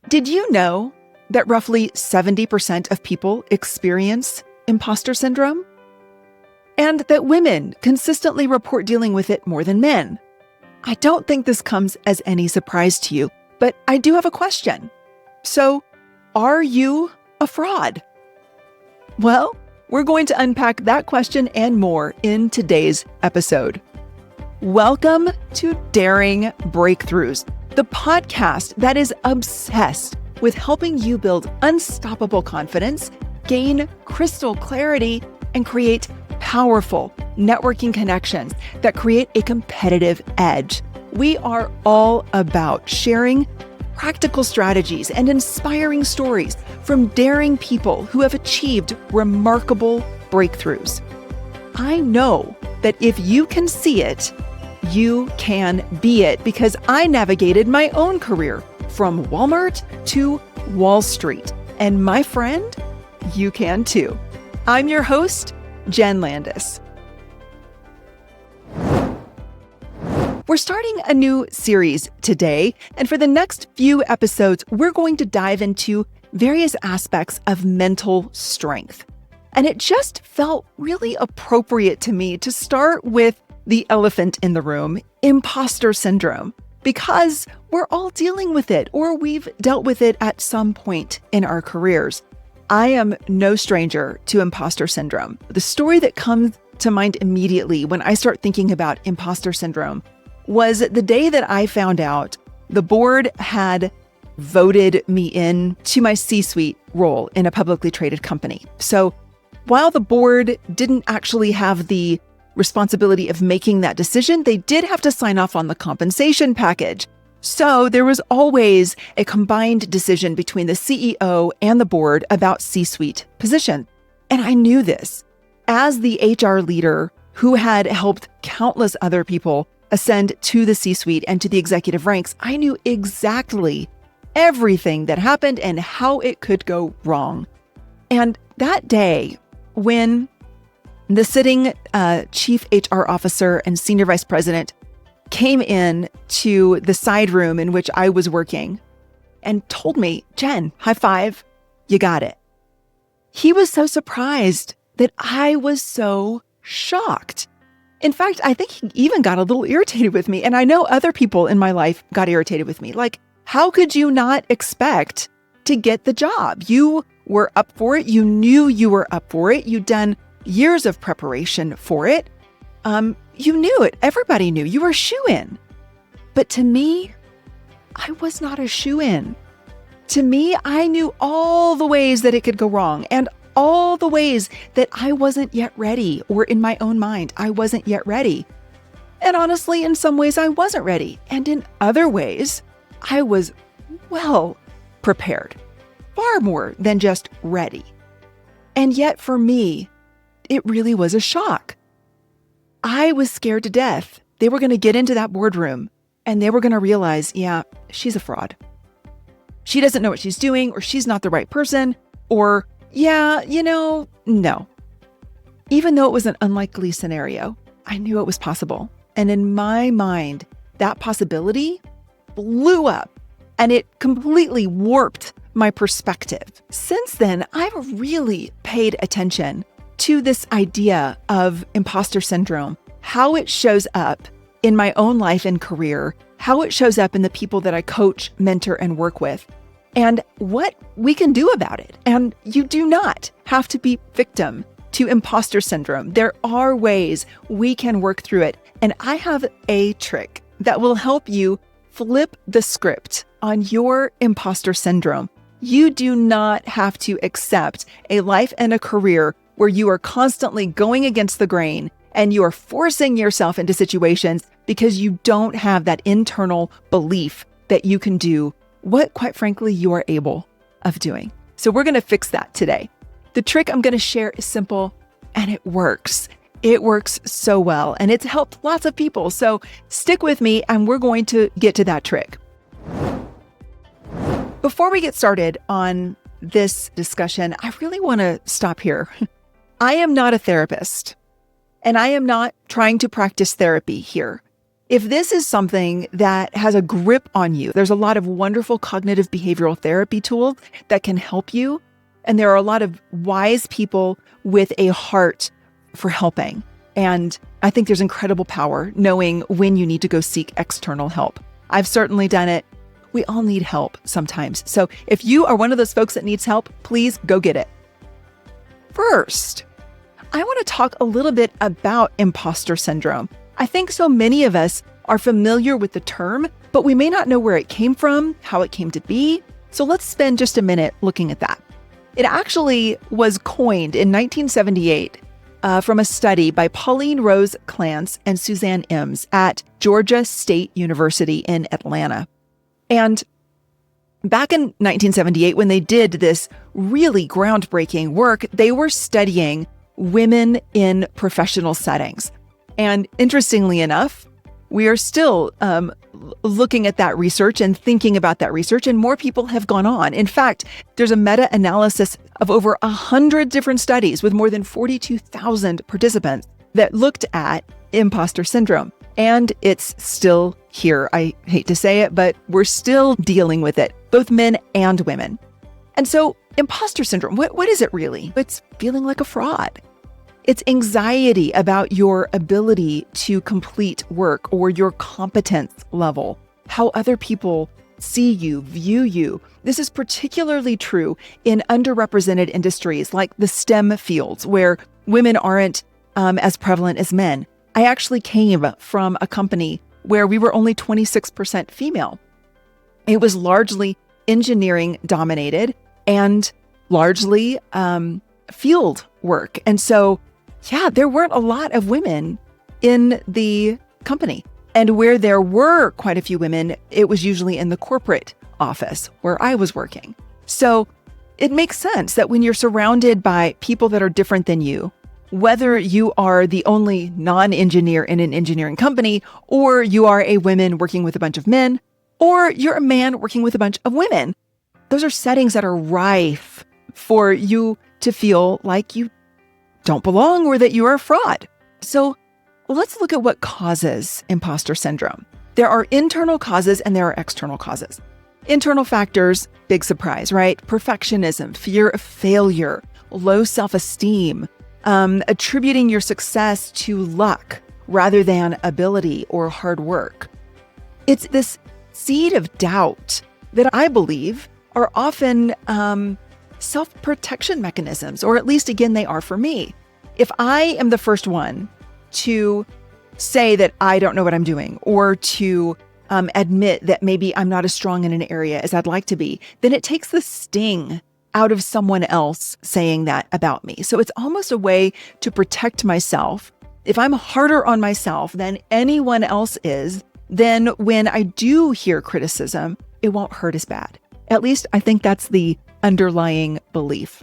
Did you know that roughly 70% of people experience imposter syndrome? And that women consistently report dealing with it more than men? I don't think this comes as any surprise to you, but I do have a question. So, are you a fraud? Well, we're going to unpack that question and more in today's episode. Welcome to Daring Breakthroughs, the podcast that is obsessed with helping you build unstoppable confidence, gain crystal clarity, and create powerful networking connections that create a competitive edge. We are all about sharing practical strategies and inspiring stories from daring people who have achieved remarkable breakthroughs. I know that if you can see it, you can be it, because I navigated my own career from Walmart to Wall Street. And my friend, you can too. I'm your host, Jenn Landis. We're starting a new series today, and for the next few episodes, we're going to dive into various aspects of mental strength. And it just felt really appropriate to me to start with the elephant in the room, imposter syndrome, because we're all dealing with it, or we've dealt with it at some point in our careers. I am no stranger to imposter syndrome. The story that comes to mind immediately when I start thinking about imposter syndrome was the day that I found out the board had voted me in to my C-suite role in a publicly traded company. So while the board didn't actually have the responsibility of making that decision, they did have to sign off on the compensation package. So there was always a combined decision between the CEO and the board about C-suite position. And I knew this. As the HR leader who had helped countless other people ascend to the C-suite and to the executive ranks, I knew exactly everything that happened and how it could go wrong. And that day, when the sitting chief HR officer and senior vice president came in to the side room in which I was working and told me, "Jenn, high five, you got it." He was so surprised that I was so shocked. In fact, I think he even got a little irritated with me. And I know other people in my life got irritated with me. Like, how could you not expect to get the job? You were up for it. You knew you were up for it. You'd done years of preparation for it. You knew it. Everybody knew you were a shoo-in. But to me, I was not a shoo-in. To me, I knew all the ways that it could go wrong and all the ways that I wasn't yet ready, or in my own mind, I wasn't yet ready. And honestly, in some ways, I wasn't ready. And in other ways, I was well prepared, far more than just ready. And yet for me, it really was a shock. I was scared to death. They were going to get into that boardroom and they were going to realize, yeah, she's a fraud. She doesn't know what she's doing, or she's not the right person, or yeah, no. Even though it was an unlikely scenario, I knew it was possible. And in my mind, that possibility blew up and it completely warped my perspective. Since then, I've really paid attention to this idea of imposter syndrome, how it shows up in my own life and career, how it shows up in the people that I coach, mentor, and work with, and what we can do about it. And you do not have to be victim to imposter syndrome. There are ways we can work through it. And I have a trick that will help you flip the script on your imposter syndrome. You do not have to accept a life and a career where you are constantly going against the grain and you are forcing yourself into situations because you don't have that internal belief that you can do what, quite frankly, you are able of doing. So we're going to fix that today. The trick I'm going to share is simple and it works. It works so well and it's helped lots of people. So stick with me and we're going to get to that trick. Before we get started on this discussion, I really want to stop here. I am not a therapist, and I am not trying to practice therapy here. If this is something that has a grip on you, there's a lot of wonderful cognitive behavioral therapy tools that can help you. And there are a lot of wise people with a heart for helping. And I think there's incredible power knowing when you need to go seek external help. I've certainly done it. We all need help sometimes. So if you are one of those folks that needs help, please go get it. First, I want to talk a little bit about imposter syndrome. I think so many of us are familiar with the term, but we may not know where it came from, how it came to be. So let's spend just a minute looking at that. It actually was coined in 1978 from a study by Pauline Rose Clance and Suzanne Ims at Georgia State University in Atlanta. And back in 1978, when they did this really groundbreaking work, they were studying women in professional settings. And interestingly enough, we are still looking at that research and thinking about that research, and more people have gone on. In fact, there's a meta-analysis of over 100 different studies with more than 42,000 participants that looked at imposter syndrome. And it's still here. I hate to say it, but we're still dealing with it, both men and women. And so imposter syndrome, what is it really? It's feeling like a fraud. It's anxiety about your ability to complete work or your competence level, how other people see you, view you. This is particularly true in underrepresented industries like the STEM fields, where women aren't as prevalent as men. I actually came from a company where we were only 26% female. It was largely engineering dominated and largely field work. And so, yeah, there weren't a lot of women in the company. And where there were quite a few women, it was usually in the corporate office where I was working. So it makes sense that when you're surrounded by people that are different than you, whether you are the only non-engineer in an engineering company, or you are a woman working with a bunch of men, or you're a man working with a bunch of women, those are settings that are rife for you to feel like you don't belong or that you are a fraud. So let's look at what causes imposter syndrome. There are internal causes and there are external causes. Internal factors, big surprise, right? Perfectionism, fear of failure, low self-esteem, attributing your success to luck rather than ability or hard work. It's this seed of doubt that I believe are often self-protection mechanisms, or at least, again, they are for me. If I am the first one to say that I don't know what I'm doing, or to admit that maybe I'm not as strong in an area as I'd like to be, then it takes the sting out of someone else saying that about me. So it's almost a way to protect myself. If I'm harder on myself than anyone else is, then when I do hear criticism, it won't hurt as bad. At least I think that's the underlying belief.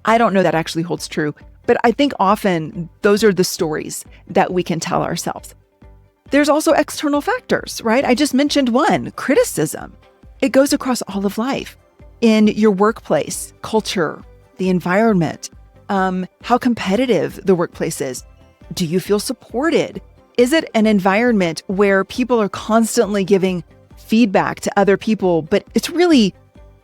I don't know that actually holds true, but I think often those are the stories that we can tell ourselves. There's also external factors, right? I just mentioned one, criticism. It goes across all of life. In your workplace, culture, the environment, how competitive the workplace is. Do you feel supported? Is it an environment where people are constantly giving feedback to other people, but it's really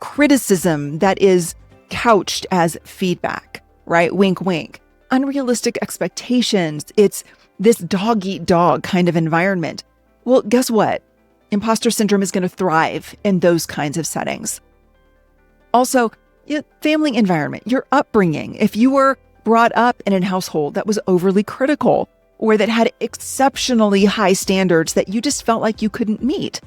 criticism that is couched as feedback, right? Wink, wink. Unrealistic expectations. It's this dog eat dog kind of environment. Well, guess what? Imposter syndrome is going to thrive in those kinds of settings. Also, family environment, your upbringing. If you were brought up in a household that was overly critical or that had exceptionally high standards that you just felt like you couldn't meet.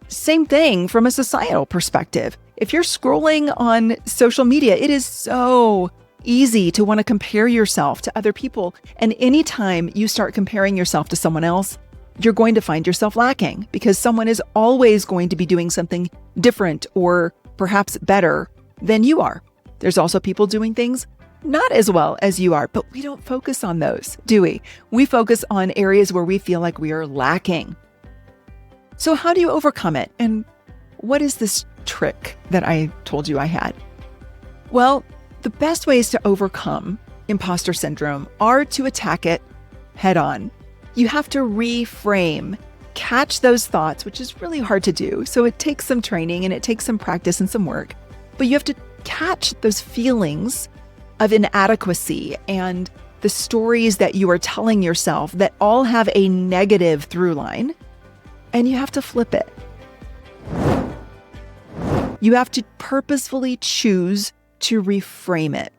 Same thing from a societal perspective. If you're scrolling on social media, it is so easy to want to compare yourself to other people. And anytime you start comparing yourself to someone else, you're going to find yourself lacking because someone is always going to be doing something different or perhaps better than you are. There's also people doing things not as well as you are, but we don't focus on those, do we? We focus on areas where we feel like we are lacking. So how do you overcome it? And what is this trick that I told you I had? Well, the best ways to overcome imposter syndrome are to attack it head on. You have to reframe, catch those thoughts, which is really hard to do. So it takes some training and it takes some practice and some work, but you have to catch those feelings of inadequacy and the stories that you are telling yourself that all have a negative through line, and you have to flip it. You have to purposefully choose to reframe it.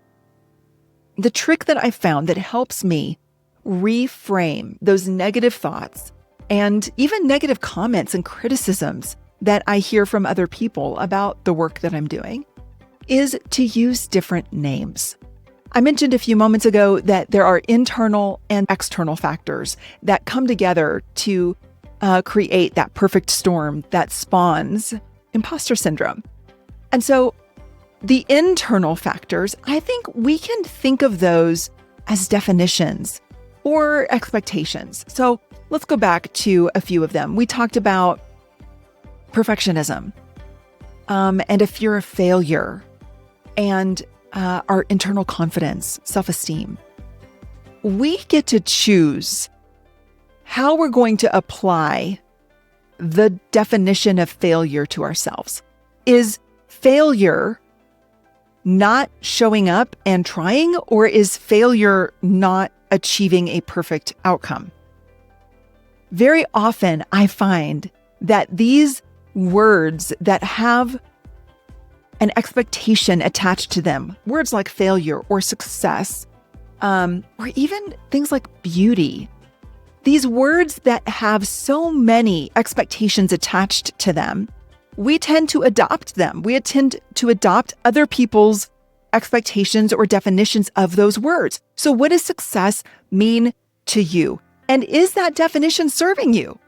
The trick that I found that helps me reframe those negative thoughts and even negative comments and criticisms that I hear from other people about the work that I'm doing is to use different names. I mentioned a few moments ago that there are internal and external factors that come together to create that perfect storm that spawns imposter syndrome. And so the internal factors, I think we can think of those as definitions or expectations. So let's go back to a few of them. We talked about perfectionism and a fear of failure and our internal confidence, self-esteem. We get to choose how we're going to apply the definition of failure to ourselves. Is failure not showing up and trying, or is failure not achieving a perfect outcome? Very often I find that these words that have an expectation attached to them, words like failure or success, or even things like beauty, these words that have so many expectations attached to them, we tend to adopt them. We tend to adopt other people's expectations or definitions of those words. So what does success mean to you? And is that definition serving you?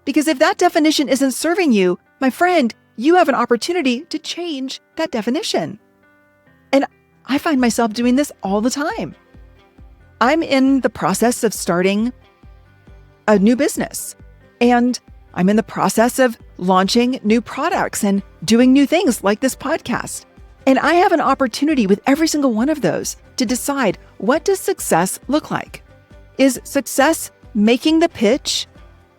Because if that definition isn't serving you, my friend, you have an opportunity to change that definition. And I find myself doing this all the time. I'm in the process of starting a new business, and I'm in the process of launching new products and doing new things like this podcast. And I have an opportunity with every single one of those to decide, what does success look like? Is success making the pitch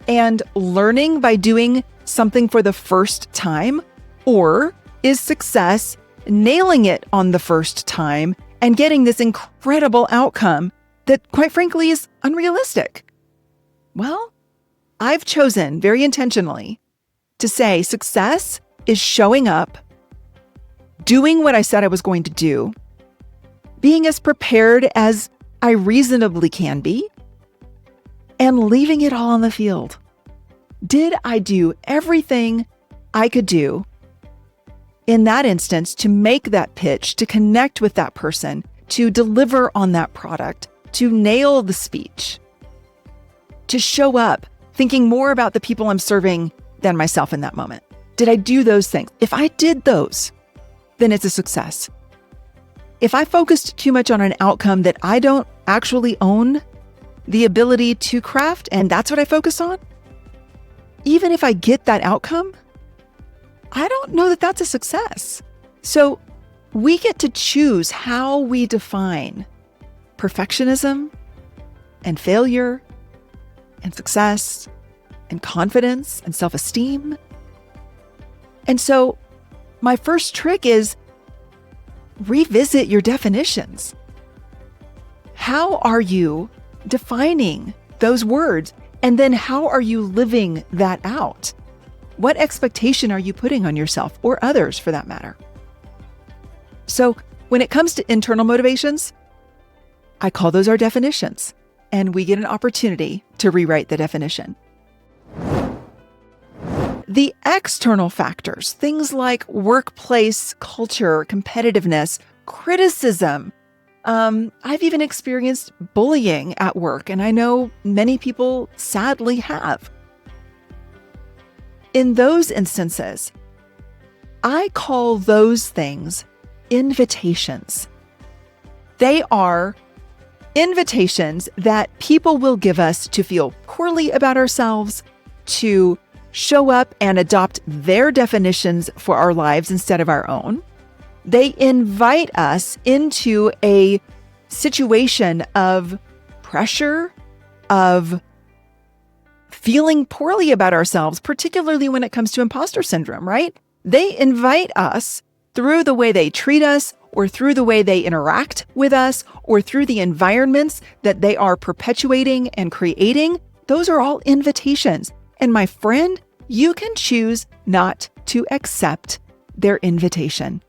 and learning by doing something for the first time? Or is success nailing it on the first time and getting this incredible outcome that, quite frankly, is unrealistic? Well, I've chosen very intentionally to say success is showing up, doing what I said I was going to do, being as prepared as I reasonably can be, and leaving it all on the field. Did I do everything I could do in that instance to make that pitch, to connect with that person, to deliver on that product, to nail the speech, to show up thinking more about the people I'm serving than myself in that moment? Did I do those things? If I did those, then it's a success. If I focused too much on an outcome that I don't actually own the ability to craft, and that's what I focus on, even if I get that outcome, I don't know that that's a success. So we get to choose how we define perfectionism and failure and success and confidence and self-esteem. And so my first trick is revisit your definitions. How are you defining those words? And then how are you living that out? What expectation are you putting on yourself or others for that matter? So when it comes to internal motivations, I call those our definitions, and we get an opportunity to rewrite the definition. The external factors, things like workplace culture, competitiveness, criticism. I've even experienced bullying at work, and I know many people sadly have. In those instances, I call those things invitations. They are invitations that people will give us to feel poorly about ourselves, to show up and adopt their definitions for our lives instead of our own. They invite us into a situation of pressure, of feeling poorly about ourselves, particularly when it comes to imposter syndrome, right? They invite us through the way they treat us, or through the way they interact with us, or through the environments that they are perpetuating and creating. Those are all invitations. And my friend, you can choose not to accept their invitation.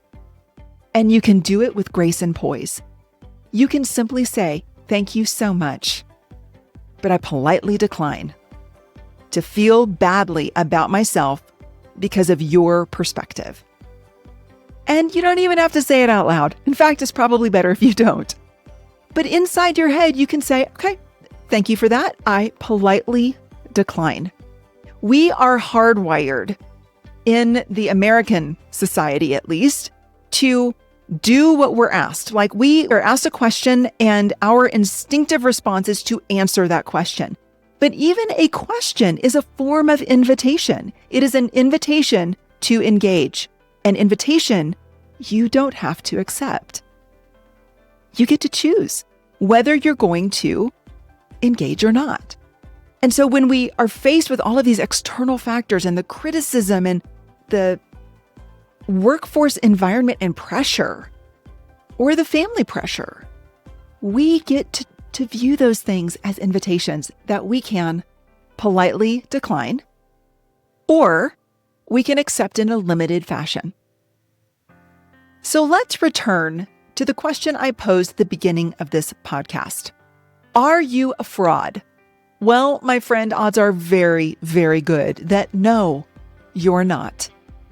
And you can do it with grace and poise. You can simply say, "Thank you so much, but I politely decline to feel badly about myself because of your perspective." And you don't even have to say it out loud. In fact, it's probably better if you don't. But inside your head, you can say, "Okay, thank you for that. I politely decline." We are hardwired, in the American society at least, to do what we're asked. Like, we are asked a question and our instinctive response is to answer that question. But even a question is a form of invitation. It is an invitation to engage. An invitation you don't have to accept. You get to choose whether you're going to engage or not. And so when we are faced with all of these external factors and the criticism and the workforce environment and pressure, or the family pressure, we get to view those things as invitations that we can politely decline, or we can accept in a limited fashion. So let's return to the question I posed at the beginning of this podcast. Are you a fraud? Well, my friend, odds are very, very good that no, you're not.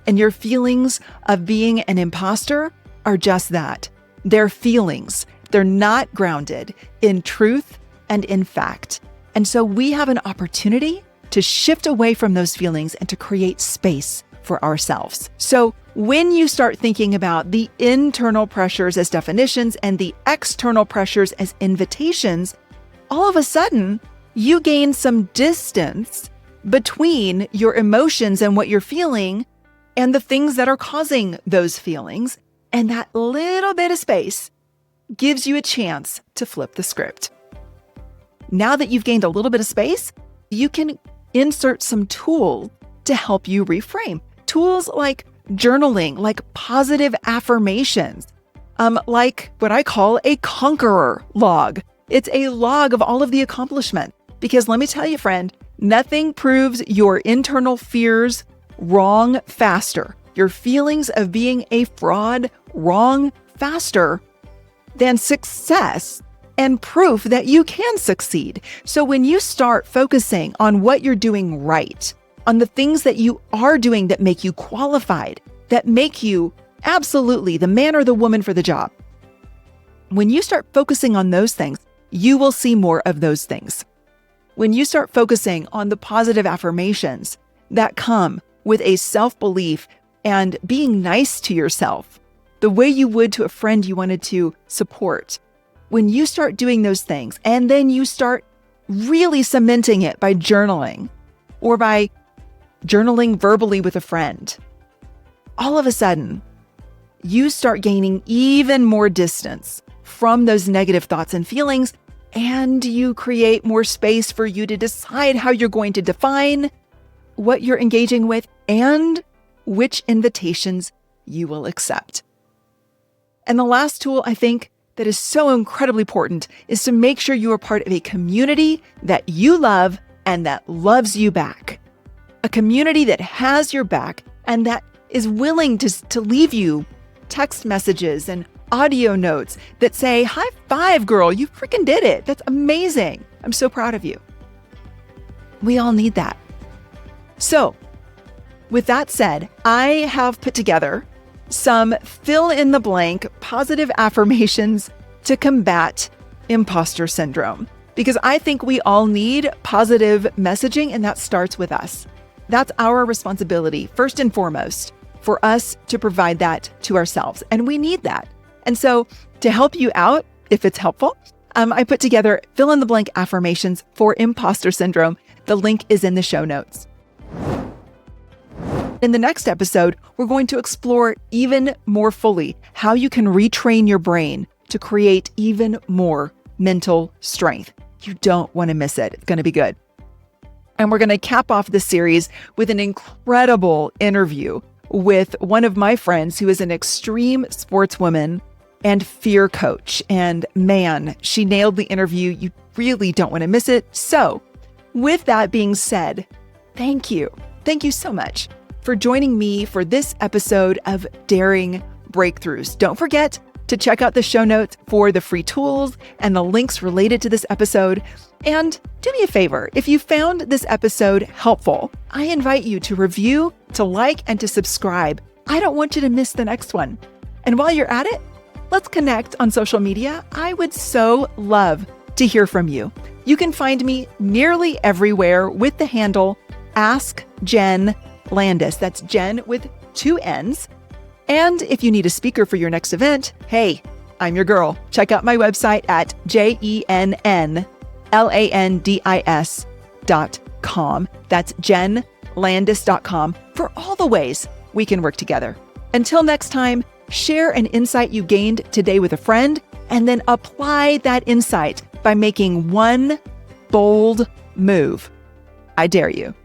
And your feelings of being an imposter are just that. They're feelings. They're not grounded in truth and in fact. And so we have an opportunity to shift away from those feelings and to create space for ourselves. So when you start thinking about the internal pressures as definitions and the external pressures as invitations, all of a sudden you gain some distance between your emotions and what you're feeling and the things that are causing those feelings. And that little bit of space gives you a chance to flip the script. Now that you've gained a little bit of space, you can insert some tools to help you reframe. Tools like journaling, like positive affirmations, like what I call a Conqueror log. It's a log of all of the accomplishments. Because let me tell you, friend, nothing proves your internal fears wrong faster, your feelings of being a fraud wrong faster than success and proof that you can succeed. So when you start focusing on what you're doing right, on the things that you are doing that make you qualified, that make you absolutely the man or the woman for the job, when you start focusing on those things, you will see more of those things. When you start focusing on the positive affirmations that come with a self-belief and being nice to yourself, the way you would to a friend you wanted to support, when you start doing those things and then you start really cementing it by journaling or by journaling verbally with a friend, all of a sudden, you start gaining even more distance from those negative thoughts and feelings, and you create more space for you to decide how you're going to define what you're engaging with and which invitations you will accept. And the last tool I think that is so incredibly important is to make sure you are part of a community that you love and that loves you back. A community that has your back and that is willing to leave you text messages and audio notes that say, "High five, girl, you freaking did it. That's amazing. I'm so proud of you." We all need that. So with that said, I have put together some fill-in-the-blank positive affirmations to combat imposter syndrome, because I think we all need positive messaging, and that starts with us. That's our responsibility, first and foremost, for us to provide that to ourselves, and we need that. And so to help you out, if it's helpful, I put together fill-in-the-blank affirmations for imposter syndrome. The link is in the show notes. In the next episode, we're going to explore even more fully how you can retrain your brain to create even more mental strength. You don't want to miss it. It's going to be good. And we're going to cap off the series with an incredible interview with one of my friends who is an extreme sportswoman and fear coach. And man, she nailed the interview. You really don't want to miss it. So with that being said, thank you. Thank you so much for joining me for this episode of Daring Breakthroughs. Don't forget to check out the show notes for the free tools and the links related to this episode. And do me a favor, if you found this episode helpful, I invite you to review, to like, and to subscribe. I don't want you to miss the next one. And while you're at it, let's connect on social media. I would so love to hear from you. You can find me nearly everywhere with the handle Ask Jenn Landis. That's Jenn with 2 N's. And if you need a speaker for your next event, hey, I'm your girl. Check out my website at JennLandis.com. That's JennLandis.com for all the ways we can work together. Until next time, share an insight you gained today with a friend, and then apply that insight by making one bold move. I dare you.